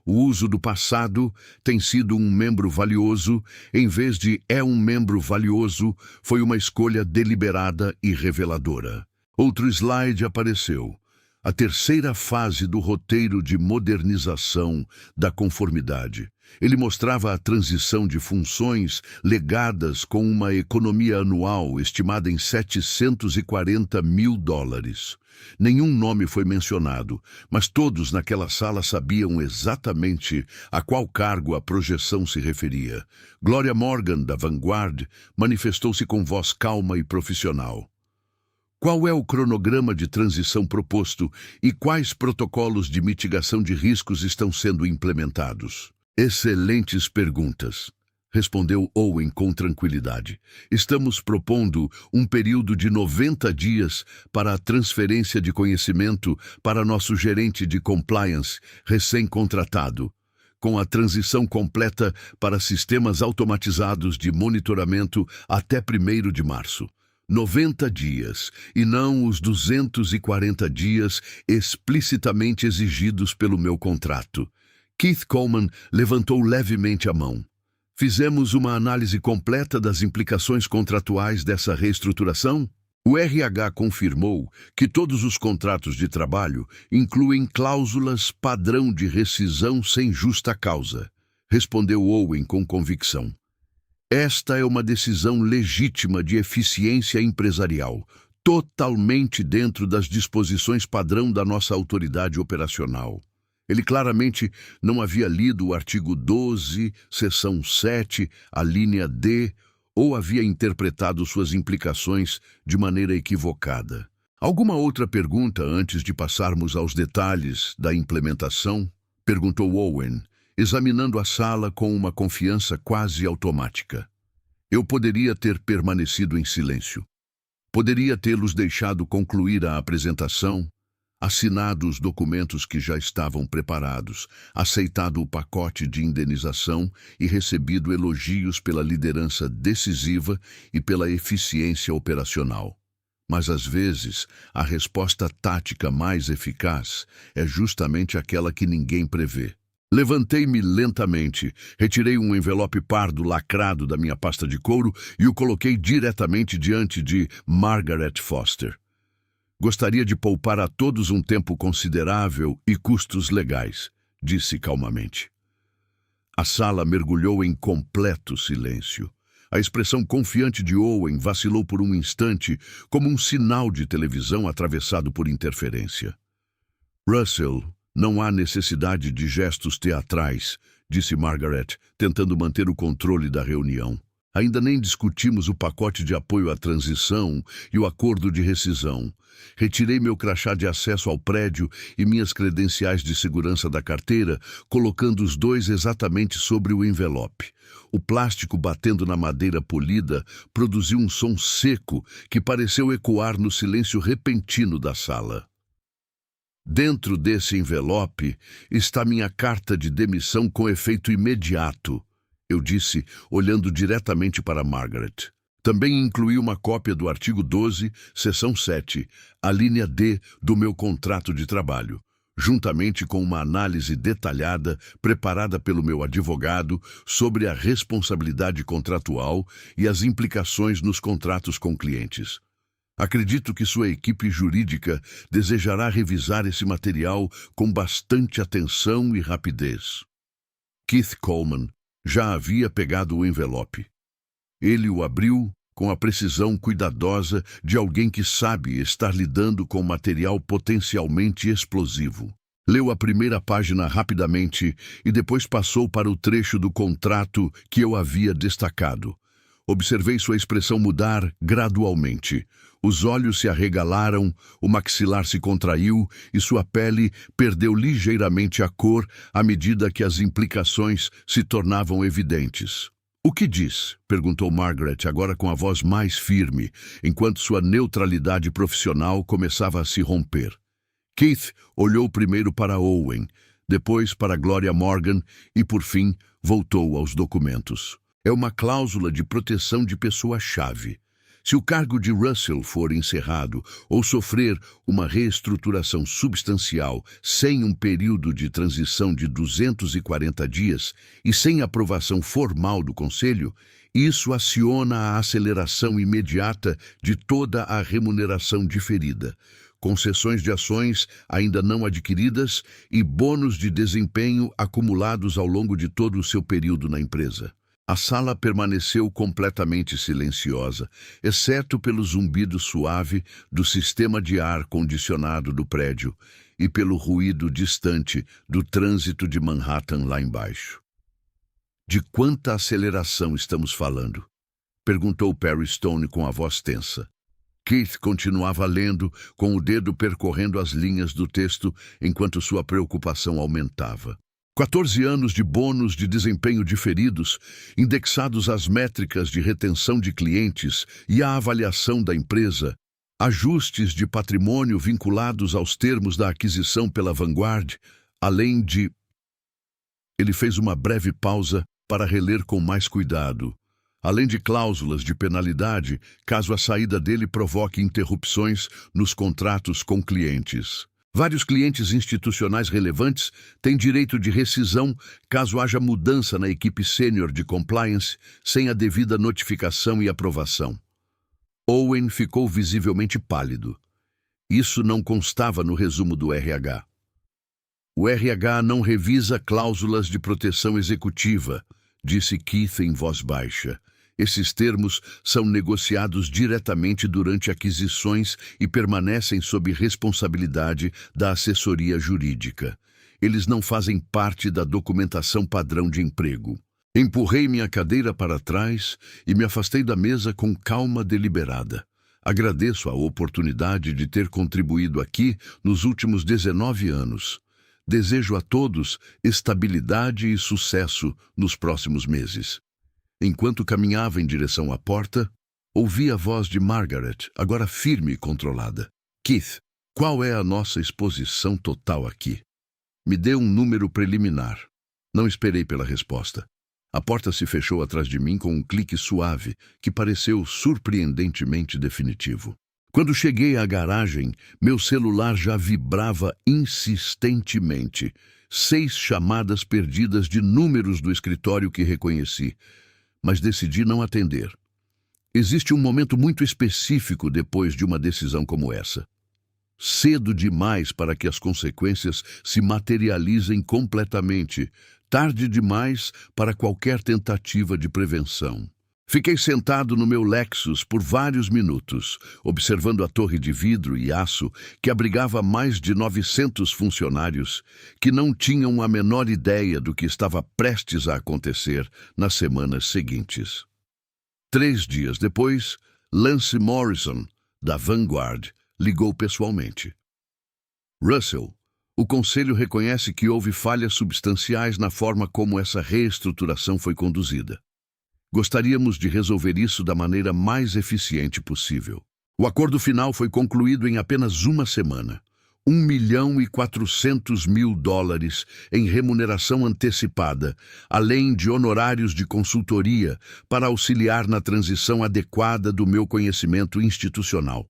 O uso do passado tem sido um membro valioso, em vez de é um membro valioso, foi uma escolha deliberada e reveladora. Outro slide apareceu. A terceira fase do roteiro de modernização da conformidade. Ele mostrava a transição de funções legadas com uma economia anual estimada em $740 mil. Nenhum nome foi mencionado, mas todos naquela sala sabiam exatamente a qual cargo a projeção se referia. Gloria Morgan, da Vanguard, manifestou-se com voz calma e profissional. Qual é o cronograma de transição proposto e quais protocolos de mitigação de riscos estão sendo implementados? Excelentes perguntas, respondeu Owen com tranquilidade. Estamos propondo um período de 90 dias para a transferência de conhecimento para nosso gerente de compliance recém-contratado, com a transição completa para sistemas automatizados de monitoramento até 1º de março. 90 dias, e não os 240 dias explicitamente exigidos pelo meu contrato. Keith Coleman levantou levemente a mão. Fizemos uma análise completa das implicações contratuais dessa reestruturação? O RH confirmou que todos os contratos de trabalho incluem cláusulas padrão de rescisão sem justa causa, respondeu Owen com convicção. Esta é uma decisão legítima de eficiência empresarial, totalmente dentro das disposições padrão da nossa autoridade operacional. Ele claramente não havia lido o artigo 12, seção 7, a linha D, ou havia interpretado suas implicações de maneira equivocada. Alguma outra pergunta antes de passarmos aos detalhes da implementação? Perguntou Owen, examinando a sala com uma confiança quase automática. Eu poderia ter permanecido em silêncio. Poderia tê-los deixado concluir a apresentação, assinado os documentos que já estavam preparados, aceitado o pacote de indenização e recebido elogios pela liderança decisiva e pela eficiência operacional. Mas, às vezes, a resposta tática mais eficaz é justamente aquela que ninguém prevê. Levantei-me lentamente, retirei um envelope pardo lacrado da minha pasta de couro e o coloquei diretamente diante de Margaret Foster. Gostaria de poupar a todos um tempo considerável e custos legais, disse calmamente. A sala mergulhou em completo silêncio. A expressão confiante de Owen vacilou por um instante, como um sinal de televisão atravessado por interferência. Russell, não há necessidade de gestos teatrais, disse Margaret, tentando manter o controle da reunião. Ainda nem discutimos o pacote de apoio à transição e o acordo de rescisão. Retirei meu crachá de acesso ao prédio e minhas credenciais de segurança da carteira, colocando os dois exatamente sobre o envelope. O plástico batendo na madeira polida produziu um som seco que pareceu ecoar no silêncio repentino da sala. Dentro desse envelope está minha carta de demissão com efeito imediato, eu disse, olhando diretamente para Margaret. Também incluí uma cópia do artigo 12, seção 7, a linha D do meu contrato de trabalho, juntamente com uma análise detalhada preparada pelo meu advogado sobre a responsabilidade contratual e as implicações nos contratos com clientes. Acredito que sua equipe jurídica desejará revisar esse material com bastante atenção e rapidez. Keith Coleman já havia pegado o envelope. Ele o abriu com a precisão cuidadosa de alguém que sabe estar lidando com material potencialmente explosivo. Leu a primeira página rapidamente e depois passou para o trecho do contrato que eu havia destacado. Observei sua expressão mudar gradualmente. Os olhos se arregalaram, o maxilar se contraiu e sua pele perdeu ligeiramente a cor à medida que as implicações se tornavam evidentes. "O que diz?" perguntou Margaret, agora com a voz mais firme, enquanto sua neutralidade profissional começava a se romper. Keith olhou primeiro para Owen, depois para Gloria Morgan e, por fim, voltou aos documentos. É uma cláusula de proteção de pessoa-chave. Se o cargo de Russell for encerrado ou sofrer uma reestruturação substancial sem um período de transição de 240 dias e sem aprovação formal do Conselho, isso aciona a aceleração imediata de toda a remuneração diferida, concessões de ações ainda não adquiridas e bônus de desempenho acumulados ao longo de todo o seu período na empresa. A sala permaneceu completamente silenciosa, exceto pelo zumbido suave do sistema de ar condicionado do prédio e pelo ruído distante do trânsito de Manhattan lá embaixo. "De quanta aceleração estamos falando?" perguntou Perry Stone com a voz tensa. Keith continuava lendo, com o dedo percorrendo as linhas do texto enquanto sua preocupação aumentava. 14 anos de bônus de desempenho diferidos, indexados às métricas de retenção de clientes e à avaliação da empresa, ajustes de patrimônio vinculados aos termos da aquisição pela Vanguard, além de... Ele fez uma breve pausa para reler com mais cuidado. Além de cláusulas de penalidade, caso a saída dele provoque interrupções nos contratos com clientes. Vários clientes institucionais relevantes têm direito de rescisão caso haja mudança na equipe sênior de compliance sem a devida notificação e aprovação. Owen ficou visivelmente pálido. Isso não constava no resumo do RH. "O RH não revisa cláusulas de proteção executiva", disse Keith em voz baixa. "Esses termos são negociados diretamente durante aquisições e permanecem sob responsabilidade da assessoria jurídica. Eles não fazem parte da documentação padrão de emprego." Empurrei minha cadeira para trás e me afastei da mesa com calma deliberada. Agradeço a oportunidade de ter contribuído aqui nos últimos 19 anos. Desejo a todos estabilidade e sucesso nos próximos meses. Enquanto caminhava em direção à porta, ouvi a voz de Margaret, agora firme e controlada. "Keith, qual é a nossa exposição total aqui?" Me dê um número preliminar. Não esperei pela resposta. A porta se fechou atrás de mim com um clique suave, que pareceu surpreendentemente definitivo. Quando cheguei à garagem, meu celular já vibrava insistentemente. 6 chamadas perdidas de números do escritório que reconheci, mas decidi não atender. Existe um momento muito específico depois de uma decisão como essa. Cedo demais para que as consequências se materializem completamente, tarde demais para qualquer tentativa de prevenção. Fiquei sentado no meu Lexus por vários minutos, observando a torre de vidro e aço que abrigava mais de 900 funcionários que não tinham a menor ideia do que estava prestes a acontecer nas semanas seguintes. 3 dias depois, Lance Morrison, da Vanguard, ligou pessoalmente. Russell, o conselho reconhece que houve falhas substanciais na forma como essa reestruturação foi conduzida. Gostaríamos de resolver isso da maneira mais eficiente possível. O acordo final foi concluído em apenas uma semana. $1.400.000 em remuneração antecipada, além de honorários de consultoria para auxiliar na transição adequada do meu conhecimento institucional.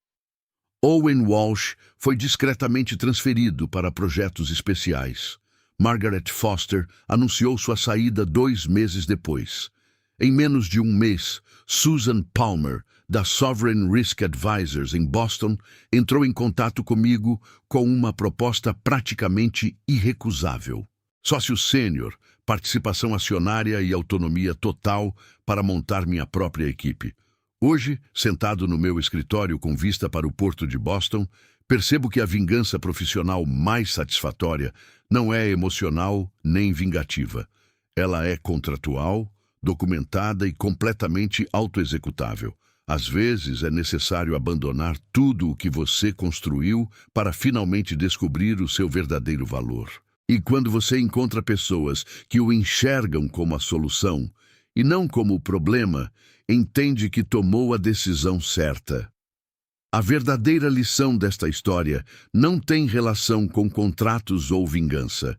Owen Walsh foi discretamente transferido para projetos especiais. Margaret Foster anunciou sua saída 2 meses depois. Em menos de um mês, Susan Palmer, da Sovereign Risk Advisors em Boston, entrou em contato comigo com uma proposta praticamente irrecusável. Sócio sênior, participação acionária e autonomia total para montar minha própria equipe. Hoje, sentado no meu escritório com vista para o porto de Boston, percebo que a vingança profissional mais satisfatória não é emocional nem vingativa. Ela é contratual, documentada e completamente autoexecutável. Às vezes é necessário abandonar tudo o que você construiu para finalmente descobrir o seu verdadeiro valor. E quando você encontra pessoas que o enxergam como a solução e não como o problema, entende que tomou a decisão certa. A verdadeira lição desta história não tem relação com contratos ou vingança.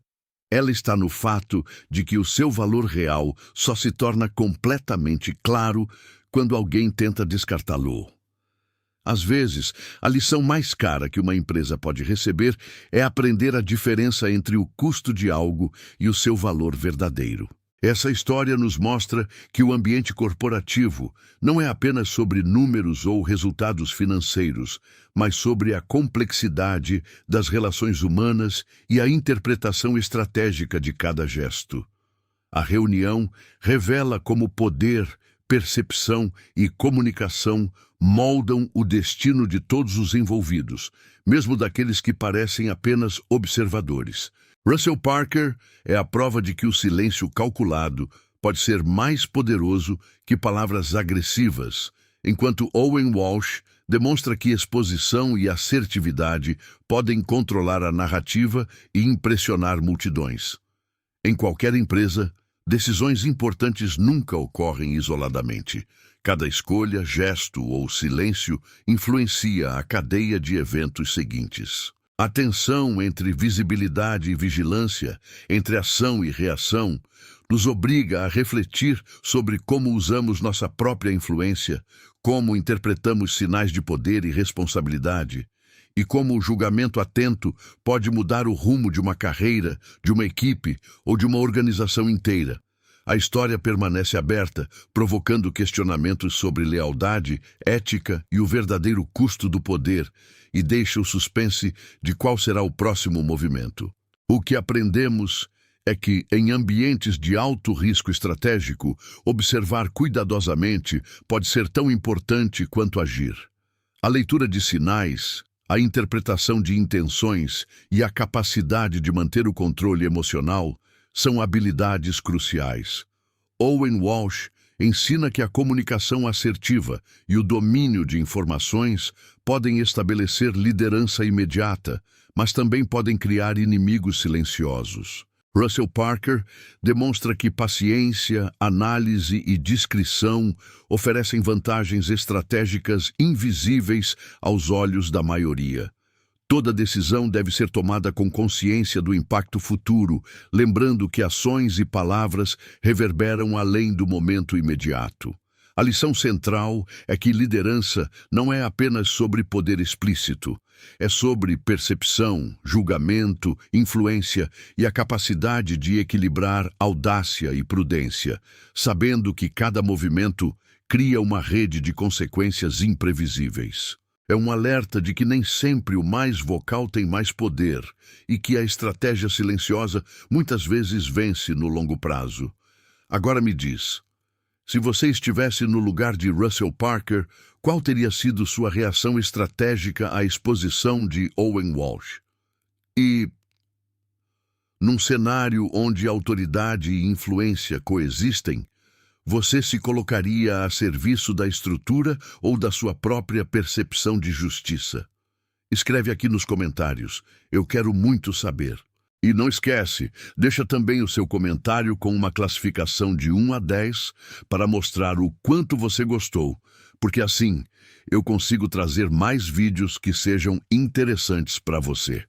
Ela está no fato de que o seu valor real só se torna completamente claro quando alguém tenta descartá-lo. Às vezes, a lição mais cara que uma empresa pode receber é aprender a diferença entre o custo de algo e o seu valor verdadeiro. Essa história nos mostra que o ambiente corporativo não é apenas sobre números ou resultados financeiros, mas sobre a complexidade das relações humanas e a interpretação estratégica de cada gesto. A reunião revela como poder, percepção e comunicação moldam o destino de todos os envolvidos, mesmo daqueles que parecem apenas observadores. Russell Parker é a prova de que o silêncio calculado pode ser mais poderoso que palavras agressivas, enquanto Owen Walsh demonstra que exposição e assertividade podem controlar a narrativa e impressionar multidões. Em qualquer empresa, decisões importantes nunca ocorrem isoladamente. Cada escolha, gesto ou silêncio influencia a cadeia de eventos seguintes. A tensão entre visibilidade e vigilância, entre ação e reação, nos obriga a refletir sobre como usamos nossa própria influência, como interpretamos sinais de poder e responsabilidade, e como o julgamento atento pode mudar o rumo de uma carreira, de uma equipe ou de uma organização inteira. A história permanece aberta, provocando questionamentos sobre lealdade, ética e o verdadeiro custo do poder, e deixa o suspense de qual será o próximo movimento. O que aprendemos é que, em ambientes de alto risco estratégico, observar cuidadosamente pode ser tão importante quanto agir. A leitura de sinais, a interpretação de intenções e a capacidade de manter o controle emocional são habilidades cruciais. Owen Walsh ensina que a comunicação assertiva e o domínio de informações podem estabelecer liderança imediata, mas também podem criar inimigos silenciosos. Russell Parker demonstra que paciência, análise e discrição oferecem vantagens estratégicas invisíveis aos olhos da maioria. Toda decisão deve ser tomada com consciência do impacto futuro, lembrando que ações e palavras reverberam além do momento imediato. A lição central é que liderança não é apenas sobre poder explícito. É sobre percepção, julgamento, influência e a capacidade de equilibrar audácia e prudência, sabendo que cada movimento cria uma rede de consequências imprevisíveis. É um alerta de que nem sempre o mais vocal tem mais poder e que a estratégia silenciosa muitas vezes vence no longo prazo. Agora me diz, se você estivesse no lugar de Russell Parker, qual teria sido sua reação estratégica à exposição de Owen Walsh? E, num cenário onde autoridade e influência coexistem, você se colocaria a serviço da estrutura ou da sua própria percepção de justiça? Escreve aqui nos comentários. Eu quero muito saber. E não esquece, deixa também o seu comentário com uma classificação de 1 a 10 para mostrar o quanto você gostou, porque assim eu consigo trazer mais vídeos que sejam interessantes para você.